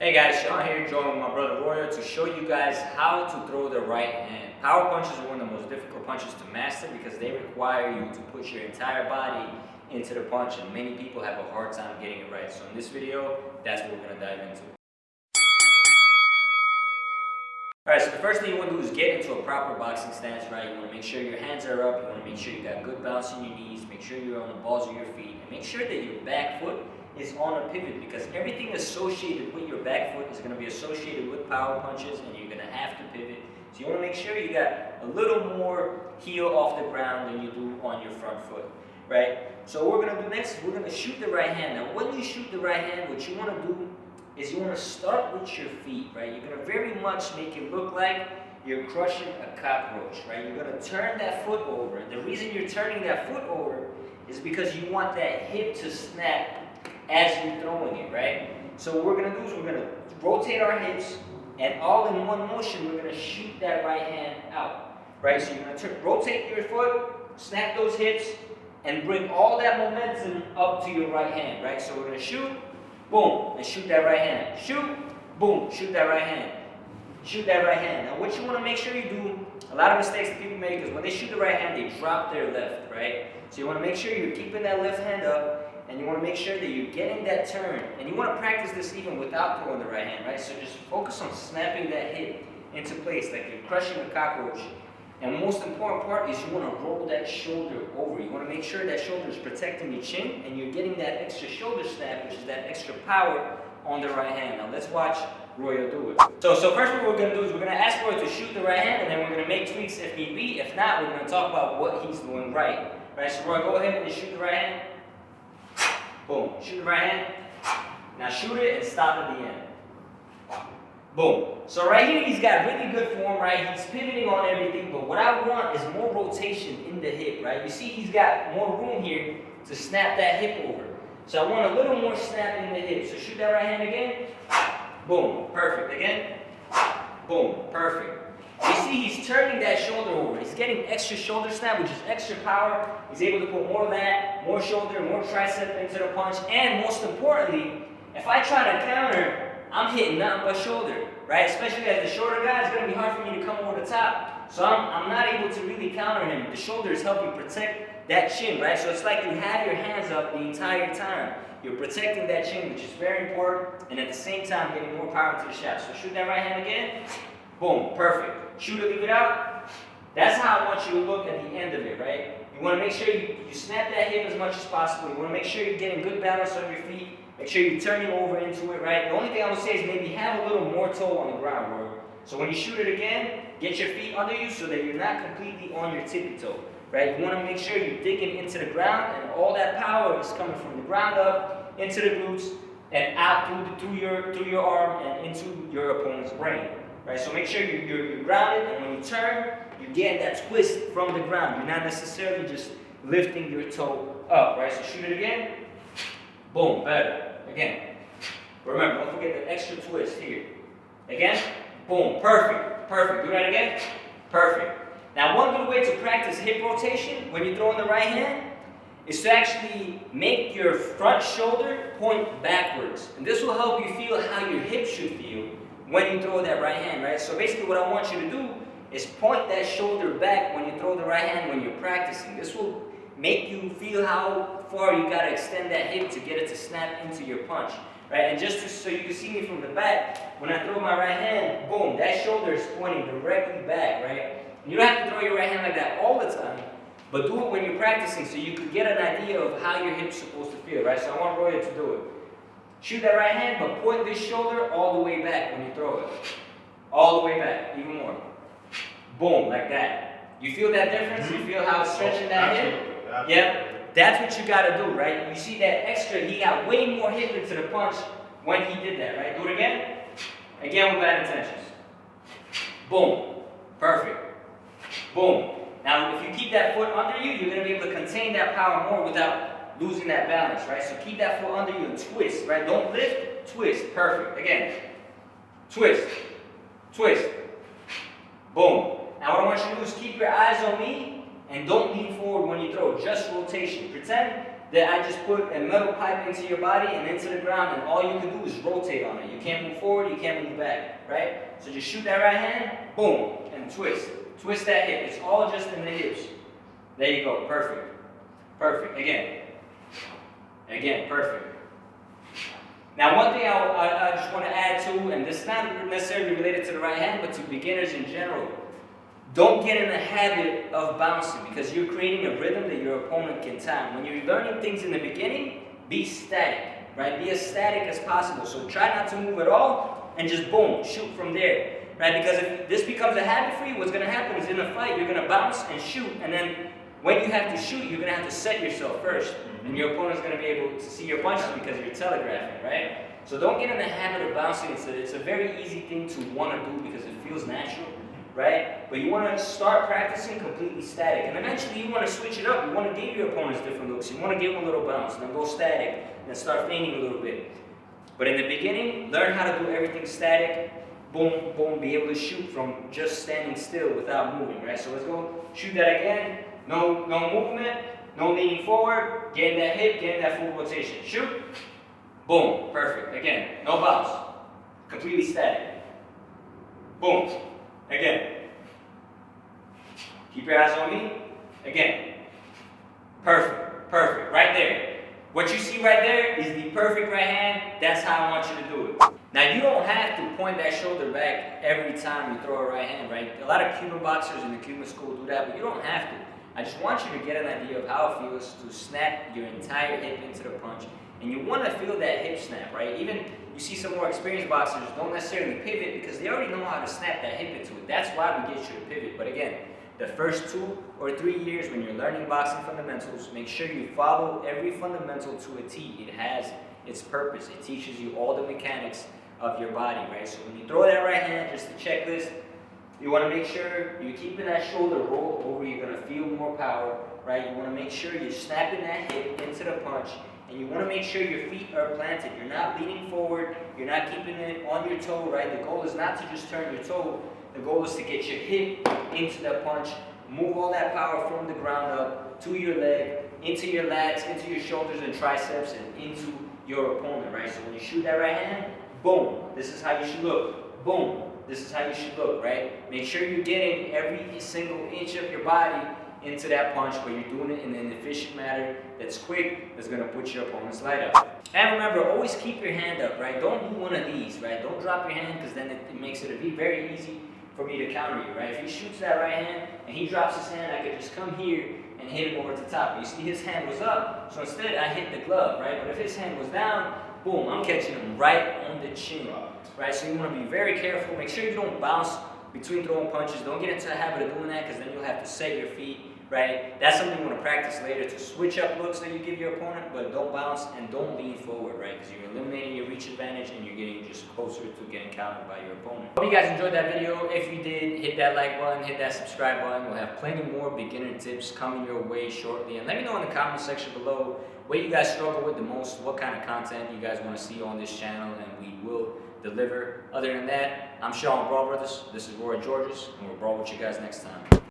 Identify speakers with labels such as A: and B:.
A: Hey guys, Sean here, joined with my brother Royer to show you guys how to throw the right hand. Power punches are one of the most difficult punches to master because they require you to put your entire body into the punch, and many people have a hard time getting it right. So in this video, that's what we're going to dive into. Alright, so the first thing you want to do is get into a proper boxing stance, right? You want to make sure your hands are up, you want to make sure you got good balance on your knees, make sure you're on the balls of your feet, and make sure that your back foot is on a pivot, because everything associated with your back foot is going to be associated with power punches, and you're going to have to pivot. So you want to make sure you got a little more heel off the ground than you do on your front foot, right? So what we're going to do next is we're going to shoot the right hand. Now when you shoot the right hand, what you want to do is you want to start with your feet, right? You're going to very much make it look like you're crushing a cockroach, right? You're going to turn that foot over. And the reason you're turning that foot over is because you want that hip to snap as you're throwing it, right? So what we're going to do is we're going to rotate our hips, and all in one motion, we're going to shoot that right hand out, right? So you're going to rotate your foot, snap those hips, and bring all that momentum up to your right hand, right? So we're going to shoot, boom, and shoot that right hand. Shoot, boom, shoot that right hand. Shoot that right hand. Now what you want to make sure you do, a lot of mistakes that people make is when they shoot the right hand, they drop their left, right? So you want to make sure you're keeping that left hand up, and you want to make sure that you're getting that turn. And you want to practice this even without throwing the right hand, right? So just focus on snapping that hip into place like you're crushing a cockroach. And the most important part is you want to roll that shoulder over. You want to make sure that shoulder is protecting your chin, and you're getting that extra shoulder snap, which is that extra power on the right hand. Now let's watch Royer do it. So first what we're going to do is we're going to ask Royer to shoot the right hand, and then we're going to make tweaks if need be. If not, we're going to talk about what he's doing right. Right, so Royer, go ahead and shoot the right hand. Boom. Shoot the right hand. Now shoot it and stop at the end. Boom. So right here, he's got really good form, right? He's pivoting on everything, but what I want is more rotation in the hip, right? You see he's got more room here to snap that hip over. So I want a little more snap in the hip. So shoot that right hand again. Boom. Perfect. Again. Boom. Perfect. You see he's turning that shoulder over. He's getting extra shoulder snap, which is extra power. He's able to put more of that, more shoulder, more tricep into the punch. And most importantly, if I try to counter, I'm hitting nothing but shoulder, right? Especially as the shorter guy, it's going to be hard for me to come over the top. So I'm not able to really counter him. The shoulder is helping protect that chin, right? So it's like you have your hands up the entire time. You're protecting that chin, which is very important, and at the same time getting more power to the shaft. So shoot that right hand again. Boom, perfect. Shoot it, leave it out. That's how I want you to look at the end of it, right? You want to make sure you snap that hip as much as possible. You want to make sure you're getting good balance on your feet. Make sure you're turning over into it, right? The only thing I would say is maybe have a little more toe on the ground, Royer. So when you shoot it again, get your feet under you so that you're not completely on your tippy toe, right? You want to make sure you're digging into the ground, and all that power is coming from the ground up, into the glutes, and out through your arm and into your opponent's brain. Right, so make sure you're grounded, and when you turn, you're getting that twist from the ground. You're not necessarily just lifting your toe up, right? So shoot it again. Boom, better. Again. Remember, don't forget the extra twist here. Again. Boom, perfect, perfect. Do that again. Perfect. Now, one good way to practice hip rotation when you're throwing the right hand is to actually make your front shoulder point backwards. And this will help you feel how your hips should feel when you throw that right hand, right? So basically what I want you to do is point that shoulder back when you throw the right hand when you're practicing. This will make you feel how far you gotta extend that hip to get it to snap into your punch, right? And so you can see me from the back, when I throw my right hand, boom, that shoulder is pointing directly back, right? And you don't have to throw your right hand like that all the time, but do it when you're practicing so you can get an idea of how your hip's supposed to feel, right? So I want Royer to do it. Shoot that right hand, but point this shoulder all the way back when you throw it. All the way back, even more. Boom, like that. You feel that difference? You feel how it's stretching that hip? Yep. That's what you gotta do, right? You see that extra, he got way more hip into the punch when he did that, right? Do it again. Again with bad intentions. Boom. Perfect. Boom. Now, if you keep that foot under you, you're gonna be able to contain that power more without losing that balance, right? So keep that foot under you and twist, right? Don't lift, twist. Perfect. Again. Twist. Twist. Boom. Now what I want you to do is keep your eyes on me and don't lean forward when you throw. Just rotation. Pretend that I just put a metal pipe into your body and into the ground, and all you can do is rotate on it. You can't move forward, you can't move back, right? So just shoot that right hand, boom, and twist. Twist that hip. It's all just in the hips. There you go. Perfect. Perfect. Again. Again. Perfect. Now, one thing I just want to add to, and this is not necessarily related to the right hand, but to beginners in general. Don't get in the habit of bouncing, because you're creating a rhythm that your opponent can time. When you're learning things in the beginning, be static, right? Be as static as possible. So try not to move at all, and just boom, shoot from there, right? Because if this becomes a habit for you, what's going to happen is in a fight, you're going to bounce and shoot, and then when you have to shoot, you're going to have to set yourself first, and your opponent's going to be able to see your punches because you're telegraphing, right? So don't get in the habit of bouncing. It's a very easy thing to want to do because it feels natural, right? But you want to start practicing completely static, and eventually you want to switch it up. You want to give your opponents different looks. You want to give them a little bounce, then go static, and then start feigning a little bit. But in the beginning, learn how to do everything static. Boom, boom, be able to shoot from just standing still without moving, right? So let's go shoot that again. No movement, no leaning forward, getting that hip, getting that full rotation. Shoot. Boom, perfect. Again, no bounce. Completely static. Boom. Again. Keep your eyes on me. Again. Perfect. Perfect. Right there. What you see right there is the perfect right hand. That's how I want you to do it. Now, you don't have to point that shoulder back every time you throw a right hand, right? A lot of Cuban boxers in the Cuban school do that, but you don't have to. I just want you to get an idea of how it feels to snap your entire hip into the punch. And you want to feel that hip snap, right? Even you see some more experienced boxers don't necessarily pivot because they already know how to snap that hip into it. That's why we get you to pivot. But again, the first 2 or 3 years when you're learning boxing fundamentals, make sure you follow every fundamental to a T. It has its purpose. It teaches you all the mechanics of your body, right? So when you throw that right hand, just a checklist, you want to make sure you're keeping that shoulder rolled over. You're going to feel more power, right? You want to make sure you're snapping that hip into the punch. And you want to make sure your feet are planted. You're not leaning forward. You're not keeping it on your toe, right? The goal is not to just turn your toe. The goal is to get your hip into the punch. Move all that power from the ground up to your leg, into your lats, into your shoulders and triceps, and into your opponent, right? So when you shoot that right hand, boom, this is how you should look. Boom, this is how you should look, right? Make sure you're getting every single inch of your body into that punch, but you're doing it in an efficient manner that's quick, that's going to put your opponent's light up. And remember, always keep your hand up, right? Don't do one of these, right? Don't drop your hand, because then it makes it very easy for me to counter you, right? If he shoots that right hand and he drops his hand, I could just come here and hit him over the top. You see his hand was up, so instead I hit the glove, right? But if his hand was down, boom, I'm catching him right on the chin, right? So you want to be very careful. Make sure you don't bounce between throwing punches. Don't get into the habit of doing that, because then you'll have to set your feet, right? That's something you want to practice later, to switch up looks that you give your opponent, but don't bounce and don't lean forward, right? Because you're eliminating your reach advantage and you're getting just closer to getting countered by your opponent. Hope you guys enjoyed that video. If you did, hit that like button, hit that subscribe button. We'll have plenty more beginner tips coming your way shortly. And let me know in the comment section below what you guys struggle with the most, what kind of content you guys want to see on this channel, and we will deliver. Other than that, I'm Sean Brawl Brothers. This is Roy Georges, and we'll brawl with you guys next time.